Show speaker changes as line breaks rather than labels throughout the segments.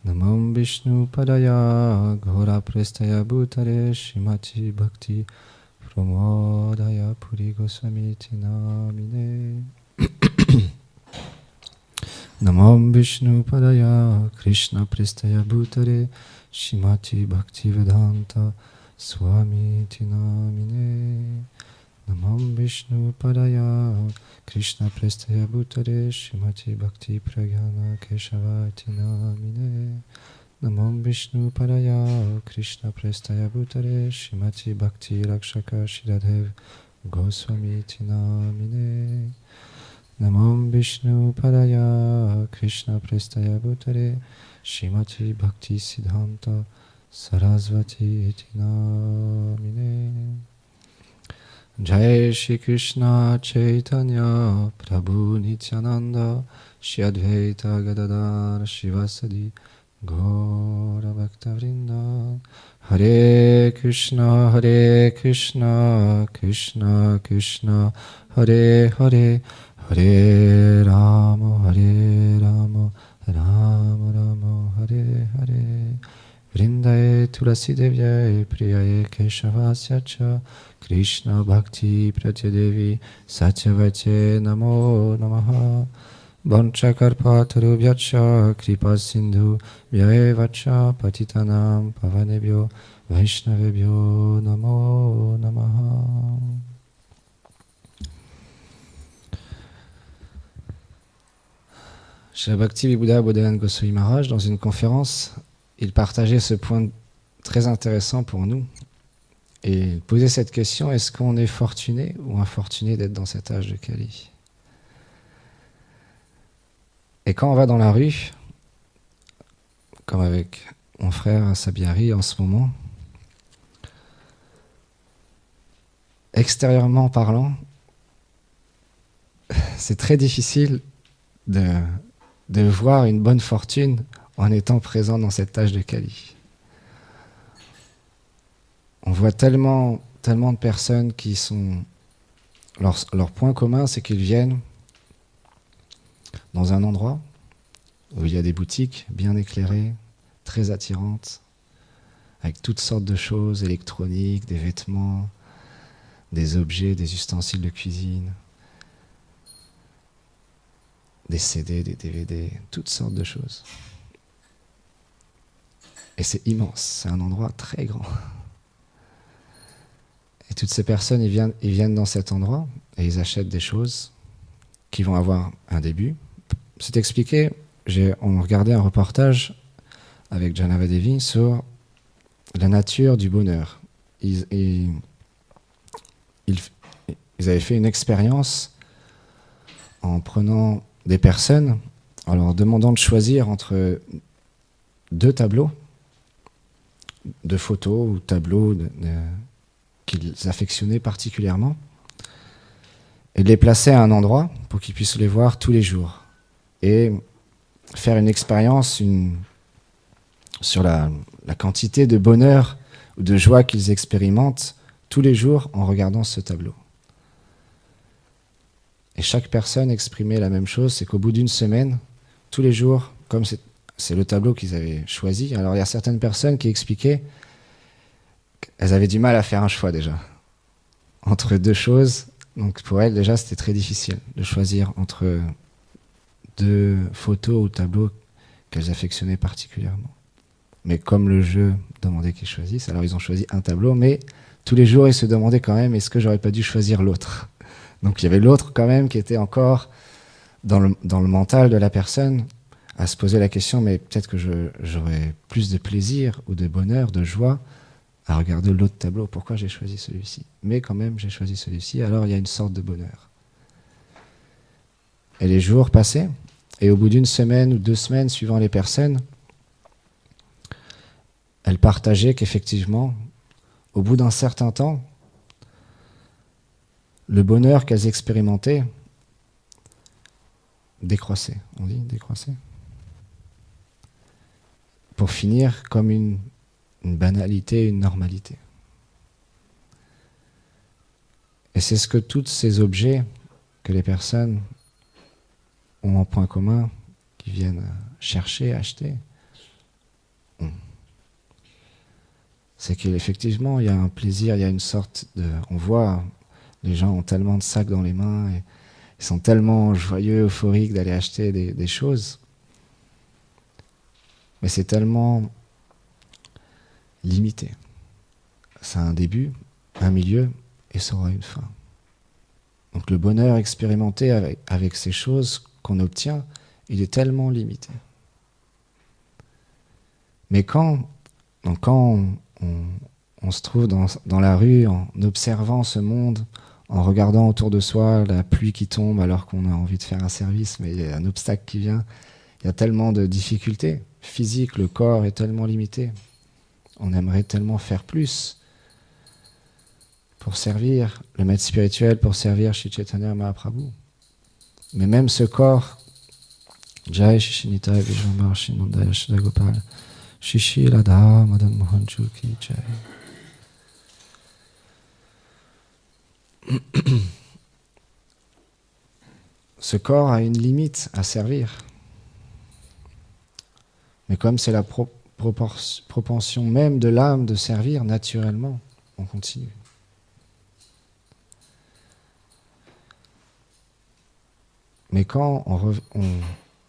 Namam Vishnu Padaya Ghora Prestaya Bhutare Shrimati Bhakti Pramodaya Puri Goswami Namine. Namam Vishnu Padaya Krishna Prestaya Bhutare Shrimati Bhakti Vedanta Swami Namine. Namam Vishnu Padaya Krishna Prestaya Bhutare Shrimati Bhakti Pragyana Keshavati Namine. Namam Vishnu Padaya Krishna Prestaya Bhutare Shrimati Bhakti Rakshaka Shiradev Goswami Namine. Namam Vishnu Padaya Krishna Prestaya Bhutare Shrimati Bhakti Siddhanta Sarasvati Namine. Jai Shri Krishna Chaitanya Prabhu Nityananda Shri Advaita Gadadhar Shivasadi Gaura Bhakta Vrinda. Hare Krishna Krishna Krishna Hare Hare Hare Rama Rama Rama Hare Hare. Vrindaye Tulasi Devyaye Priyaye Keshavasya Cha Krishna Bhakti Pratyadevi Satyavate Namo Namaha. Vanchakarpatarubhyacha Kripa Sindhu Vyayevacha Patitanam Pavanebhyo Vaishnavebhyo Namo Namaha. Shri Bhakti Vibhuda Bodhayan Goswami Maharaj, dans une conférence, il partageait ce point très intéressant pour nous. Et il posait cette question, est-ce qu'on est fortuné ou infortuné d'être dans cet âge de Kali? Et quand on va dans la rue, comme avec mon frère à Sabiari en ce moment, extérieurement parlant, c'est très difficile de voir une bonne fortune en étant présent dans cette âge de Kali. On voit tellement de personnes qui sont... Leur point commun, c'est qu'ils viennent dans un endroit où il y a des boutiques bien éclairées, très attirantes, avec toutes sortes de choses électroniques, des vêtements, des objets, des ustensiles de cuisine, des CD, des DVD, toutes sortes de choses. Et c'est immense, c'est un endroit très grand. Et toutes ces personnes, ils viennent dans cet endroit et ils achètent des choses qui vont avoir un début. C'est expliqué, on regardait un reportage avec Janava Devi sur la nature du bonheur. Ils avaient fait une expérience en prenant des personnes, en leur demandant de choisir entre deux tableaux, deux photos ou tableaux qu'ils affectionnaient particulièrement, et de les placer à un endroit pour qu'ils puissent les voir tous les jours et faire une expérience sur la quantité de bonheur ou de joie qu'ils expérimentent tous les jours en regardant ce tableau. Et chaque personne exprimait la même chose, c'est qu'au bout d'une semaine, tous les jours, comme c'est le tableau qu'ils avaient choisi, alors il y a certaines personnes qui expliquaient qu'elles avaient du mal à faire un choix déjà, entre deux choses. Donc pour elles, déjà, c'était très difficile de choisir entre deux photos ou tableaux qu'elles affectionnaient particulièrement. Mais comme le jeu demandait qu'ils choisissent, alors ils ont choisi un tableau, mais tous les jours, ils se demandaient quand même, est-ce que j'aurais pas dû choisir l'autre? Donc il y avait l'autre quand même qui était encore dans le mental de la personne, à se poser la question, mais peut-être que j'aurais plus de plaisir ou de bonheur, de joie à regarder l'autre tableau. Pourquoi j'ai choisi celui-ci? Mais quand même, j'ai choisi celui-ci, alors il y a une sorte de bonheur. Et les jours passaient, et au bout d'une semaine ou 2 semaines, suivant les personnes, elles partageaient qu'effectivement, au bout d'un certain temps, le bonheur qu'elles expérimentaient décroissait. On dit décroissait? Pour finir comme une banalité, une normalité. Et c'est ce que tous ces objets que les personnes ont en point commun, qui viennent chercher, acheter, c'est qu'effectivement, il y a un plaisir, il y a une sorte de... On voit, les gens ont tellement de sacs dans les mains, et ils sont tellement joyeux, euphoriques d'aller acheter des choses. Mais c'est tellement limité. Ça a un début, un milieu, et ça aura une fin. Donc le bonheur expérimenté avec ces choses qu'on obtient, il est tellement limité. Mais quand on se trouve dans la rue en observant ce monde, en regardant autour de soi la pluie qui tombe alors qu'on a envie de faire un service, mais il y a un obstacle qui vient, il y a tellement de difficultés physiques, le corps est tellement limité. On aimerait tellement faire plus pour servir le maître spirituel, pour servir Shri Chaitanya Mahaprabhu. Mais même ce corps, Jai Shishinita Vijambar Shinandaya Shidagopal, Shishi Radha Madan Mohan Ki Jai. Ce corps a une limite à servir. Mais comme c'est la propension même de l'âme de servir, naturellement, on continue. Mais quand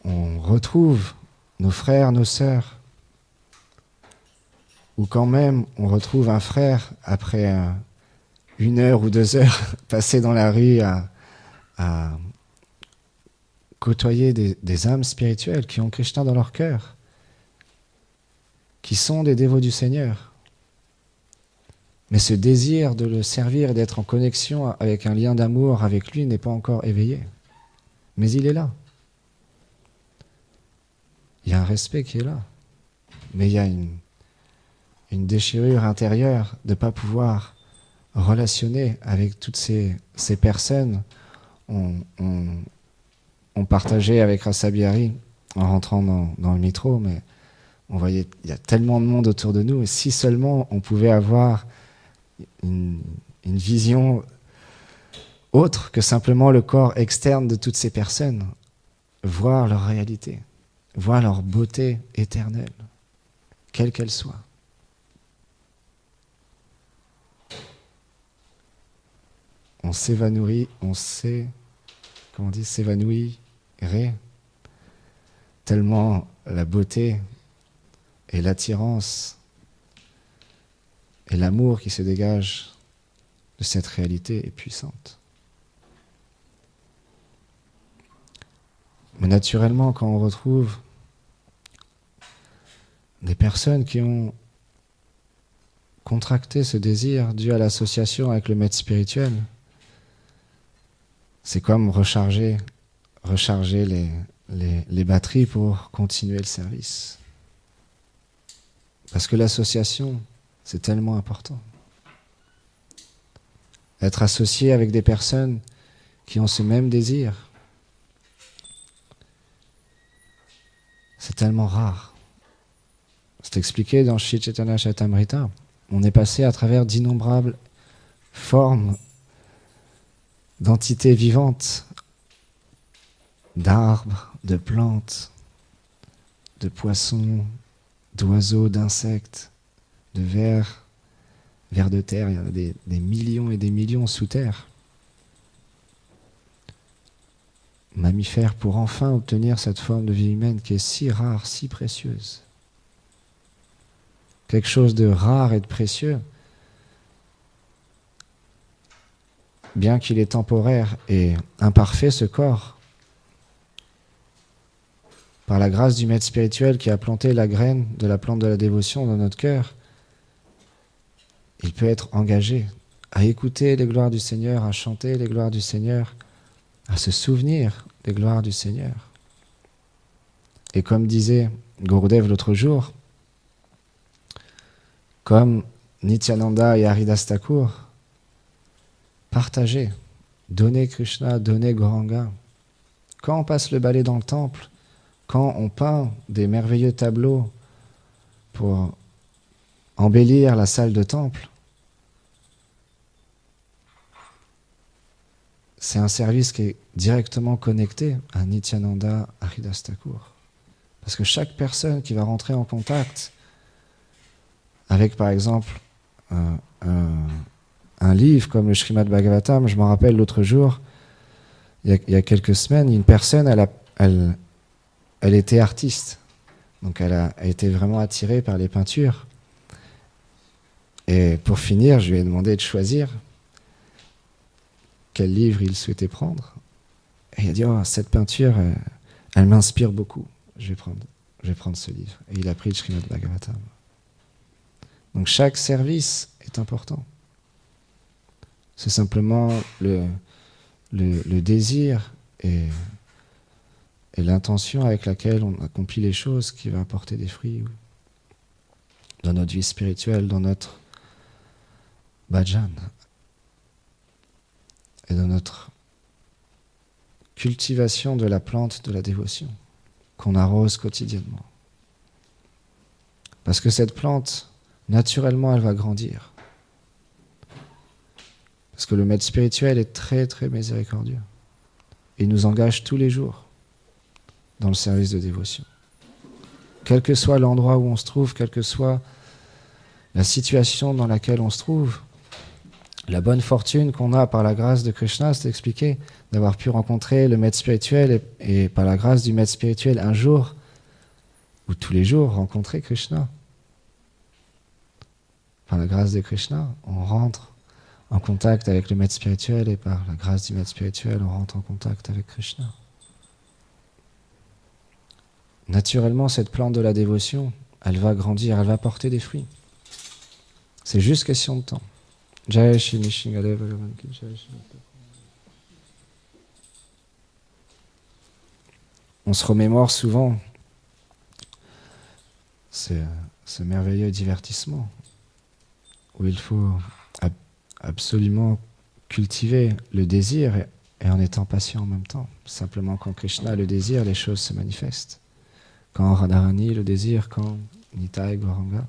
on retrouve nos frères, nos sœurs, ou quand même on retrouve un frère après 1 heure ou 2 heures passées dans la rue à côtoyer des âmes spirituelles qui ont Krishna dans leur cœur, qui sont des dévots du Seigneur. Mais ce désir de le servir et d'être en connexion avec un lien d'amour avec lui n'est pas encore éveillé. Mais il est là. Il y a un respect qui est là. Mais il y a une déchirure intérieure de ne pas pouvoir relationner avec toutes ces personnes. On partageait avec Rasa Bihari en rentrant dans le métro, mais on voyait il y a tellement de monde autour de nous, et si seulement on pouvait avoir une vision autre que simplement le corps externe de toutes ces personnes, voir leur réalité, voir leur beauté éternelle, quelle qu'elle soit. On s'évanouit, s'évanouirait tellement la beauté et l'attirance et l'amour qui se dégage de cette réalité est puissante. Mais naturellement, quand on retrouve des personnes qui ont contracté ce désir dû à l'association avec le maître spirituel, c'est comme recharger les batteries pour continuer le service. Parce que l'association, c'est tellement important. Être associé avec des personnes qui ont ce même désir, c'est tellement rare. C'est expliqué dans Shri Chaitanya Charitamrita. On est passé à travers d'innombrables formes d'entités vivantes, d'arbres, de plantes, de poissons, d'oiseaux, d'insectes, de vers de terre. Il y en a des millions et des millions sous terre. Mammifères pour enfin obtenir cette forme de vie humaine qui est si rare, si précieuse. Quelque chose de rare et de précieux, bien qu'il est temporaire et imparfait, ce corps, par la grâce du maître spirituel qui a planté la graine de la plante de la dévotion dans notre cœur, il peut être engagé à écouter les gloires du Seigneur, à chanter les gloires du Seigneur, à se souvenir des gloires du Seigneur. Et comme disait Gurudev l'autre jour, comme Nityananda et Haridas Thakur, partager, donner Krishna, donner Gauranga. Quand on passe le balai dans le temple, quand on peint des merveilleux tableaux pour embellir la salle de temple, c'est un service qui est directement connecté à Nityananda, Haridas Thakur. Parce que chaque personne qui va rentrer en contact avec par exemple un livre comme le Srimad Bhagavatam. Je m'en rappelle l'autre jour, il y a quelques semaines, une personne, elle était artiste. Donc elle a été vraiment attirée par les peintures. Et pour finir, je lui ai demandé de choisir quel livre il souhaitait prendre. Et il a dit, oh, cette peinture, elle m'inspire beaucoup. Je vais prendre ce livre. Et il a pris le Srimad Bhagavatam. Donc chaque service est important. C'est simplement le désir et l'intention avec laquelle on accomplit les choses qui va apporter des fruits dans notre vie spirituelle, dans notre bhajan et dans notre cultivation de la plante de la dévotion qu'on arrose quotidiennement. Parce que cette plante, naturellement, elle va grandir. Parce que le maître spirituel est très, très miséricordieux. Il nous engage tous les jours dans le service de dévotion. Quel que soit l'endroit où on se trouve, quelle que soit la situation dans laquelle on se trouve, la bonne fortune qu'on a par la grâce de Krishna, c'est expliqué, d'avoir pu rencontrer le maître spirituel et par la grâce du maître spirituel un jour, ou tous les jours, rencontrer Krishna. Par la grâce de Krishna, on rentre en contact avec le maître spirituel et par la grâce du maître spirituel, on rentre en contact avec Krishna. Naturellement, cette plante de la dévotion, elle va grandir, elle va porter des fruits. C'est juste question de temps. Jai Shri Nishingadeva Bhagavan Ki Jai Shri. On se remémore souvent ce merveilleux divertissement où il faut absolument cultiver le désir et en étant patient en même temps. Simplement, quand Krishna a le désir, les choses se manifestent. Quand Radharani le désir, quand Nitai Gauranga,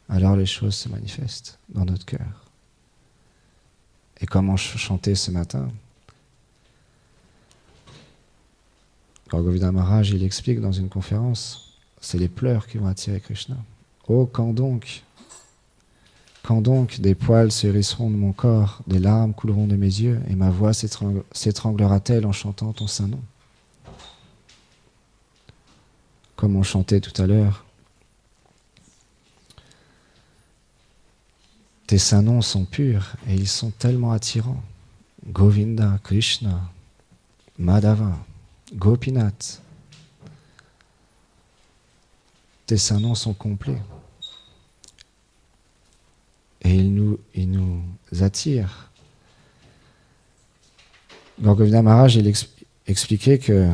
alors les choses se manifestent dans notre cœur. Et comme on chantait ce matin, quand Govinda Maharaj il explique dans une conférence, c'est les pleurs qui vont attirer Krishna. Oh, quand donc des poils se hérisseront de mon corps, des larmes couleront de mes yeux, et ma voix s'étranglera-t-elle en chantant ton saint nom? Comme on chantait tout à l'heure, tes saints noms sont purs et ils sont tellement attirants. Govinda, Krishna, Madhava, Gopinath. Tes saints noms sont complets. Et ils nous attirent. Donc Govinda Maharaj, il expliquait que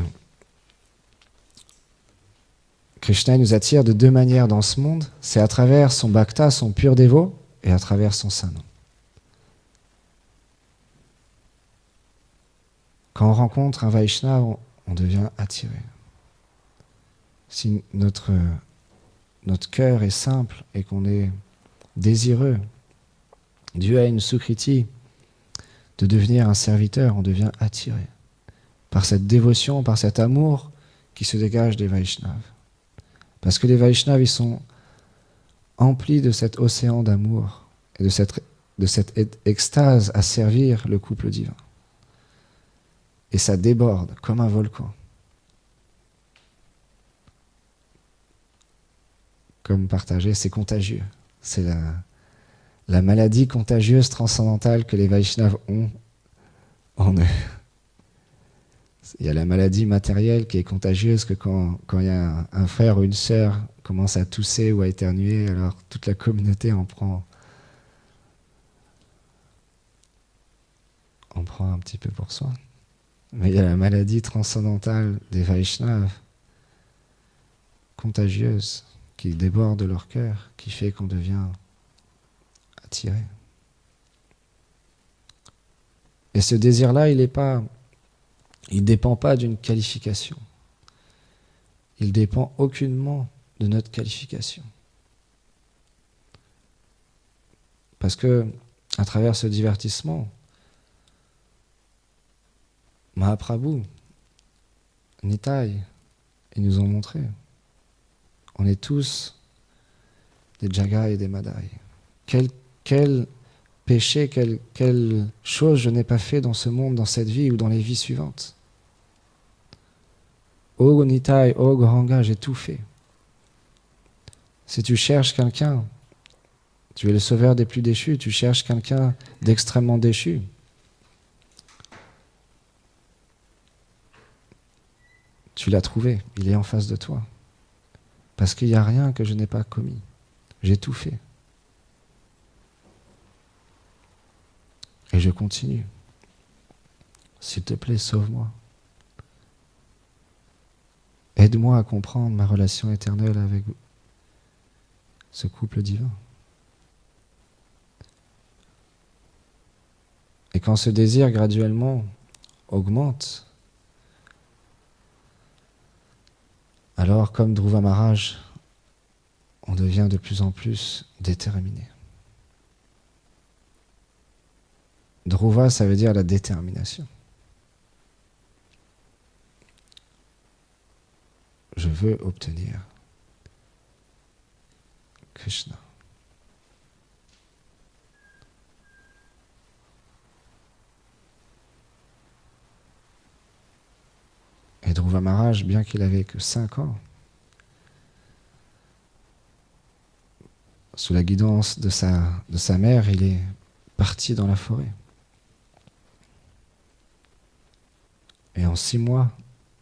Krishna nous attire de deux manières dans ce monde. C'est à travers son bhakta, son pur dévot, et à travers son saint nom. Quand on rencontre un Vaishnava, on devient attiré. Si notre cœur est simple et qu'on est désireux, Dieu a une sukriti de devenir un serviteur, on devient attiré par cette dévotion, par cet amour qui se dégage des Vaishnavas. Parce que les Vaishnavas, ils sont emplis de cet océan d'amour et de cette extase à servir le couple divin. Et ça déborde comme un volcan. Comme partagé, c'est contagieux. C'est la maladie contagieuse transcendantale que les Vaishnavas ont en eux. Il y a la maladie matérielle qui est contagieuse, que quand il y a un frère ou une sœur commence à tousser ou à éternuer, alors toute la communauté en prend un petit peu pour soi. Mais il y a la maladie transcendantale des Vaishnavas, contagieuse, qui déborde de leur cœur, qui fait qu'on devient attiré. Et ce désir-là, il dépend pas d'une qualification. Il dépend aucunement de notre qualification. Parce que, à travers ce divertissement, Mahaprabhu, Nitai, ils nous ont montré. On est tous des jagai et des madai. Quel péché, quelle chose je n'ai pas fait dans ce monde, dans cette vie ou dans les vies suivantes. Oh Nitai, oh Goranga, j'ai tout fait. Si tu cherches quelqu'un, tu es le sauveur des plus déchus, tu cherches quelqu'un d'extrêmement déchu. Tu l'as trouvé, il est en face de toi. Parce qu'il n'y a rien que je n'ai pas commis. J'ai tout fait. Et je continue. S'il te plaît, sauve-moi. Aide-moi à comprendre ma relation éternelle avec ce couple divin. Et quand ce désir graduellement augmente, alors comme Dhruva Maharaj, on devient de plus en plus déterminé. Dhruva, ça veut dire la détermination. Je veux obtenir Krishna. Et Dhruva Maharaj, bien qu'il avait que 5 ans, sous la guidance de sa mère, il est parti dans la forêt. Et en 6 mois,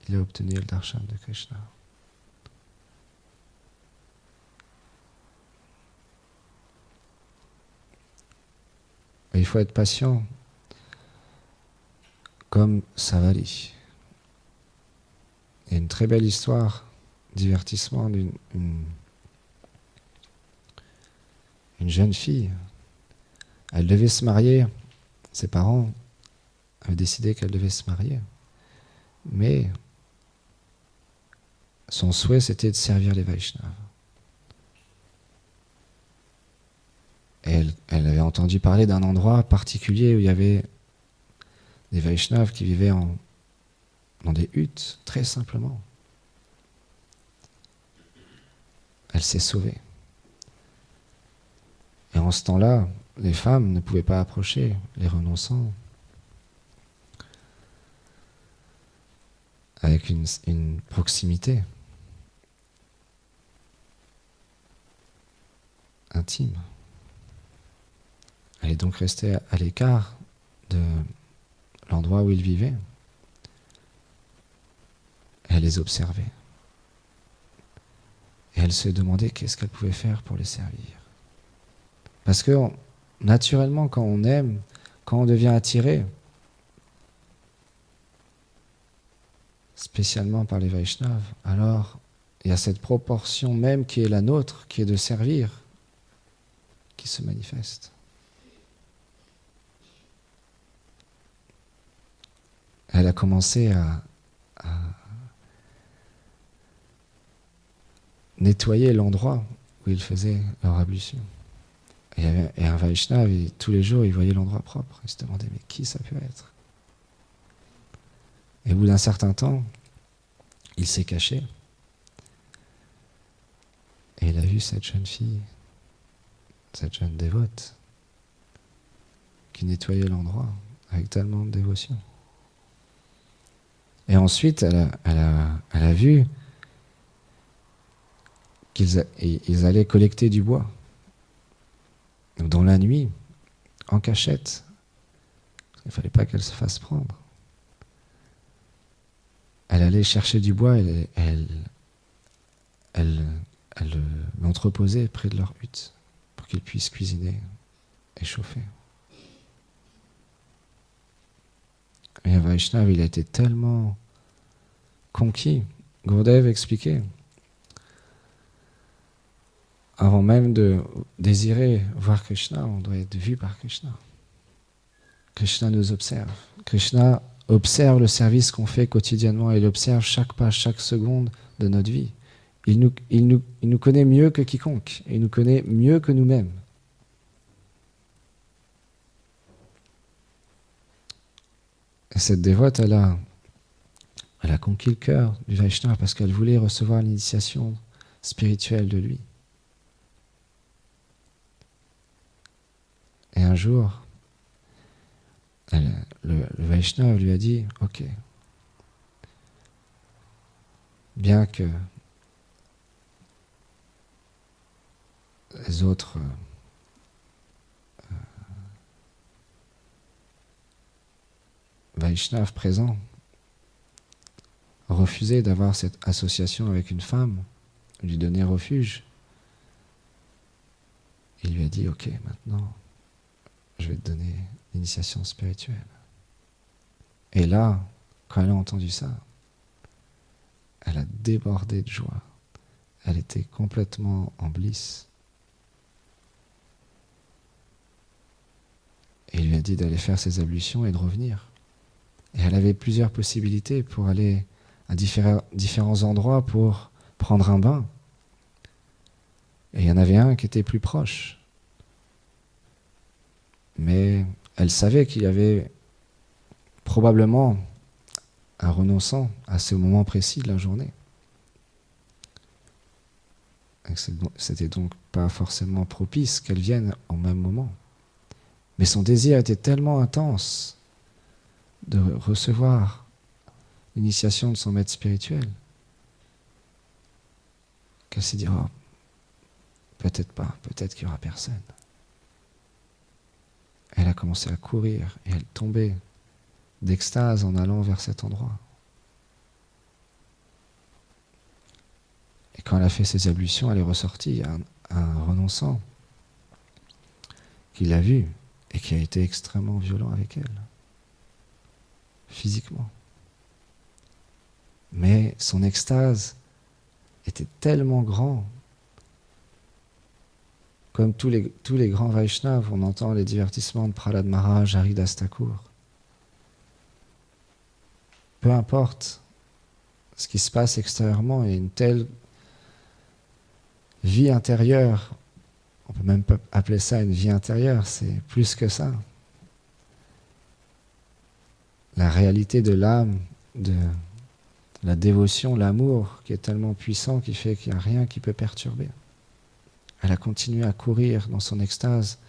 il a obtenu le darshan de Krishna. Et il faut être patient, comme Savari. Il y a une très belle histoire, divertissement d'une une jeune fille. Elle devait se marier. Ses parents avaient décidé qu'elle devait se marier. Mais son souhait, c'était de servir les Vaishnavas. Et elle avait entendu parler d'un endroit particulier où il y avait des Vaishnavas qui vivaient dans des huttes, très simplement. Elle s'est sauvée. Et en ce temps-là, les femmes ne pouvaient pas approcher les renonçants avec une proximité intime. Elle est donc restée à l'écart de l'endroit où ils vivaient. Elle les observait. Et elle se demandait qu'est-ce qu'elle pouvait faire pour les servir. Parce que naturellement, quand on aime, quand on devient attiré, spécialement par les Vaishnavas, alors il y a cette proportion même qui est la nôtre, qui est de servir, qui se manifeste. Elle a commencé à nettoyer l'endroit où ils faisaient leur ablution. Et un Vaishnava, tous les jours, il voyait l'endroit propre. Il se demandait, mais qui ça peut être? Et au bout d'un certain temps, il s'est caché. Et il a vu cette jeune fille, cette jeune dévote, qui nettoyait l'endroit avec tellement de dévotion. Et ensuite, elle a vu qu'ils allaient collecter du bois. Donc dans la nuit, en cachette. Il ne fallait pas qu'elle se fasse prendre. Elle allait chercher du bois et elle l'entreposait près de leur hutte pour qu'ils puissent cuisiner et chauffer. Et un Vaishnava, il a été tellement conquis. Gurudev expliquait, avant même de désirer voir Krishna, on doit être vu par Krishna. Krishna nous observe. Krishna observe le service qu'on fait quotidiennement. Il observe chaque pas, chaque seconde de notre vie. Il nous connaît mieux que quiconque. Il nous connaît mieux que nous-mêmes. Et cette dévote, elle a conquis le cœur du Vaishnava parce qu'elle voulait recevoir l'initiation spirituelle de lui. Et un jour, le Vaishnav lui a dit, ok, bien que les autres Vaishnavas présents refusaient d'avoir cette association avec une femme, lui donner refuge, il lui a dit, ok, maintenant, je vais te donner l'initiation spirituelle. Et là, quand elle a entendu ça, elle a débordé de joie. Elle était complètement en bliss. Et il lui a dit d'aller faire ses ablutions et de revenir. Et elle avait plusieurs possibilités pour aller à différents endroits pour prendre un bain. Et il y en avait un qui était plus proche. Mais elle savait qu'il y avait probablement un renonçant à ce moment précis de la journée. C'était donc pas forcément propice qu'elle vienne au même moment. Mais son désir était tellement intense de recevoir l'initiation de son maître spirituel qu'elle s'est dit, oh, peut-être pas, peut-être qu'il n'y aura personne. Elle a commencé à courir et elle tombait d'extase en allant vers cet endroit. Et quand elle a fait ses ablutions, elle est ressortie un renonçant qui l'a vue et qui a été extrêmement violent avec elle, physiquement. Mais son extase était tellement grand. Comme tous les grands Vaishnavas, on entend les divertissements de Prahlad Maharaj, Haridas Thakur. Peu importe ce qui se passe extérieurement, il y a une telle vie intérieure, on peut même pas appeler ça une vie intérieure, c'est plus que ça. La réalité de l'âme, de la dévotion, l'amour qui est tellement puissant qui fait qu'il n'y a rien qui peut perturber. Elle a continué à courir dans son extase,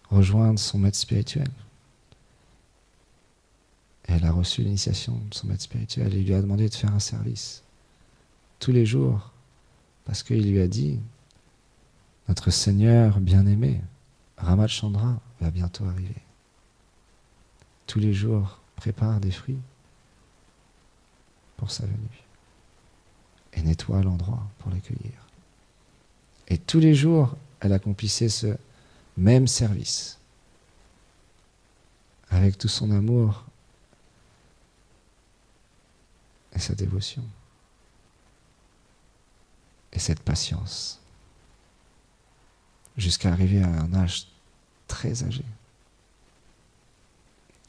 rejoindre son maître spirituel. Et elle a reçu l'initiation de son maître spirituel et il lui a demandé de faire un service tous les jours parce qu'il lui a dit, notre Seigneur bien-aimé, Ramachandra, va bientôt arriver. Tous les jours, prépare des fruits pour sa venue et nettoie l'endroit pour l'accueillir. Et tous les jours, elle accomplissait ce même service avec tout son amour et sa dévotion et cette patience jusqu'à arriver à un âge très âgé.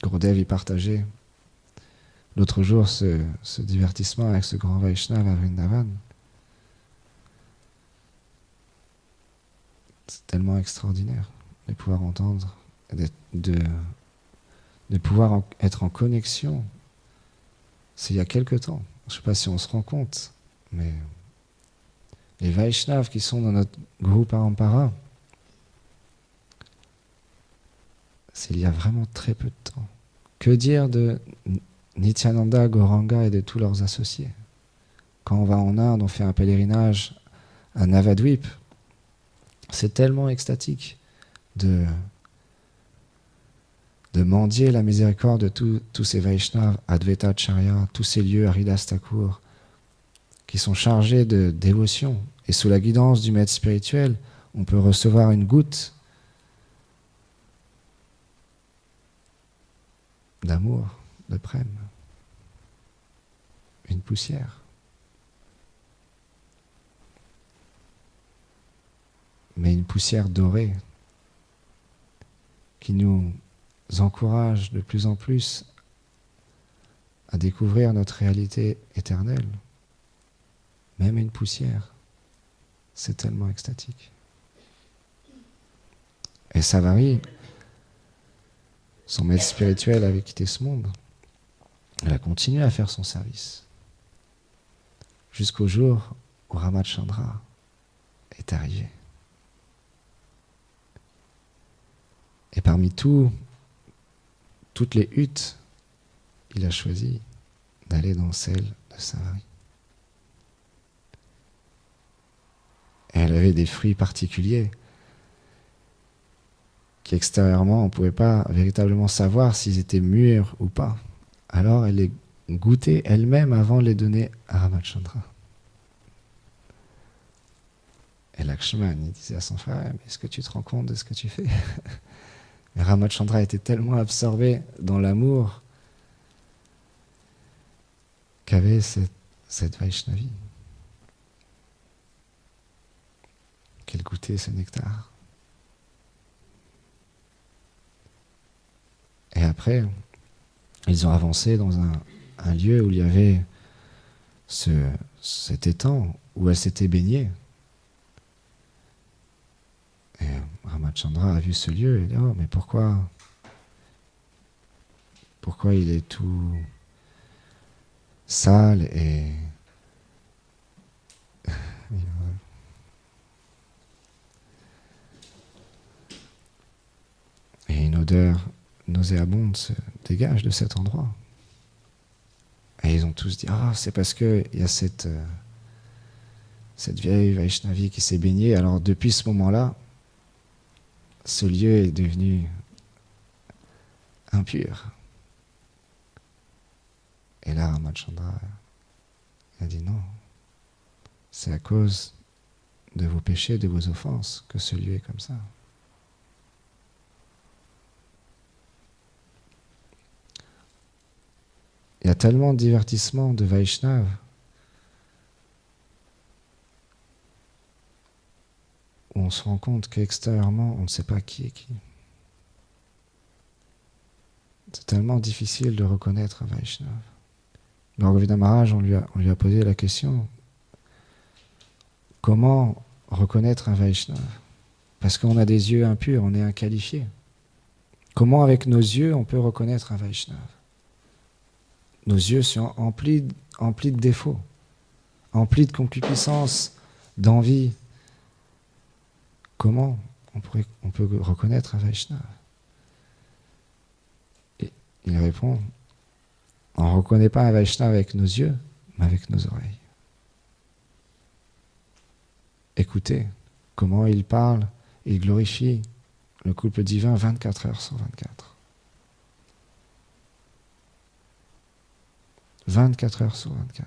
Gurudev y partageait l'autre jour ce divertissement avec ce grand Vaishnava à Vrindavan. C'est tellement extraordinaire de pouvoir entendre, de pouvoir être en connexion. C'est il y a quelque temps. Je ne sais pas si on se rend compte, mais les Vaishnavas qui sont dans notre Guru Parampara, c'est il y a vraiment très peu de temps. Que dire de Nityananda, Gauranga et de tous leurs associés? Quand on va en Inde, on fait un pèlerinage à Navadvip. C'est tellement extatique de mendier la miséricorde de tous ces Vaishnavas, Advaita Acharya, tous ces lieux, Haridas Thakur, qui sont chargés de dévotion. Et sous la guidance du maître spirituel, on peut recevoir une goutte d'amour, de prème, une poussière. Mais une poussière dorée qui nous encourage de plus en plus à découvrir notre réalité éternelle. Même une poussière, c'est tellement extatique. Et Savari, son maître spirituel avait quitté ce monde. Elle a continué à faire son service jusqu'au jour où Ramachandra est arrivé. Et parmi toutes les huttes, il a choisi d'aller dans celle de Savary. Et elle avait des fruits particuliers qui extérieurement, on ne pouvait pas véritablement savoir s'ils étaient mûrs ou pas. Alors elle les goûtait elle-même avant de les donner à Ramachandra. Et Lakshman, il disait à son frère, mais est-ce que tu te rends compte de ce que tu fais? Mais Ramachandra était tellement absorbé dans l'amour qu'avait cette Vaishnavi, qu'elle goûtait ce nectar. Et après, ils ont avancé dans un lieu où il y avait cet étang où elle s'était baignée. Et Ramachandra a vu ce lieu et dit, oh, mais pourquoi il est tout sale et une odeur nauséabonde se dégage de cet endroit. Et ils ont tous dit, ah, c'est parce qu'il y a cette vieille Vaishnavi qui s'est baignée. Alors depuis ce moment-là, ce lieu est devenu impur. Et là, Ramachandra a dit non, c'est à cause de vos péchés, de vos offenses, que ce lieu est comme ça. Il y a tellement de divertissements de Vaishnav où on se rend compte qu'extérieurement, on ne sait pas qui est qui. C'est tellement difficile de reconnaître un Vaishnav. Bhagavata Maharaj, on lui a posé la question, comment reconnaître un Vaishnav? Parce qu'on a des yeux impurs, on est inqualifié. Comment avec nos yeux on peut reconnaître un Vaishnav? Nos yeux sont emplis de défauts, emplis de concupiscence, d'envie. Comment on peut reconnaître un Vaishnav? Et il répond, on ne reconnaît pas un Vaishnav avec nos yeux, mais avec nos oreilles. Écoutez comment il parle, il glorifie le couple divin 24 heures sur 24. 24 heures sur 24.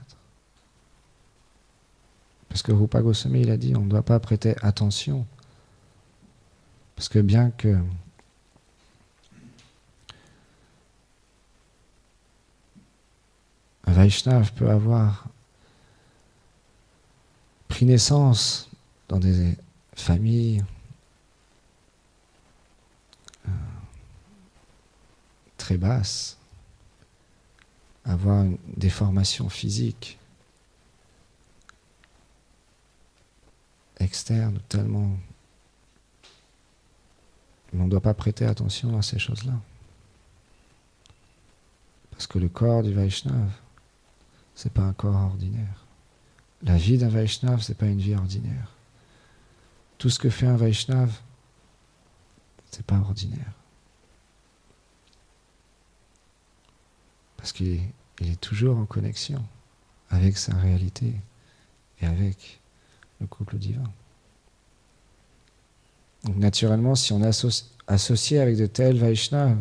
Parce que Rupa Goswami, il a dit, on ne doit pas prêter attention. Parce que bien que un Vaishnav peut avoir pris naissance dans des familles très basses, avoir une déformation physique externe tellement... Mais on ne doit pas prêter attention à ces choses-là. Parce que le corps du Vaishnav, ce n'est pas un corps ordinaire. La vie d'un Vaishnav, ce n'est pas une vie ordinaire. Tout ce que fait un Vaishnav, ce n'est pas ordinaire. Parce qu'il est toujours en connexion avec sa réalité et avec le couple divin. Donc naturellement, si on est associé avec de tels Vaishnavas,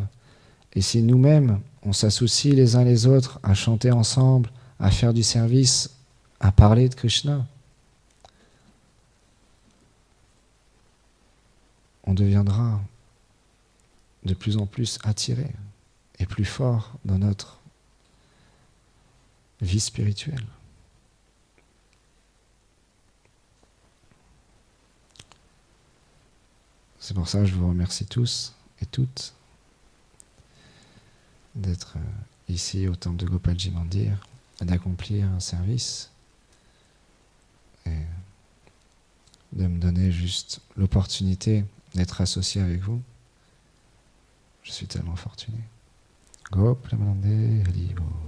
et si nous-mêmes, on s'associe les uns les autres à chanter ensemble, à faire du service, à parler de Krishna, on deviendra de plus en plus attiré et plus fort dans notre vie spirituelle. C'est pour ça que je vous remercie tous et toutes d'être ici au temple de Gopalji Mandir et d'accomplir un service et de me donner juste l'opportunité d'être associé avec vous. Je suis tellement fortuné. Gopalji Mandir, Hari Bol.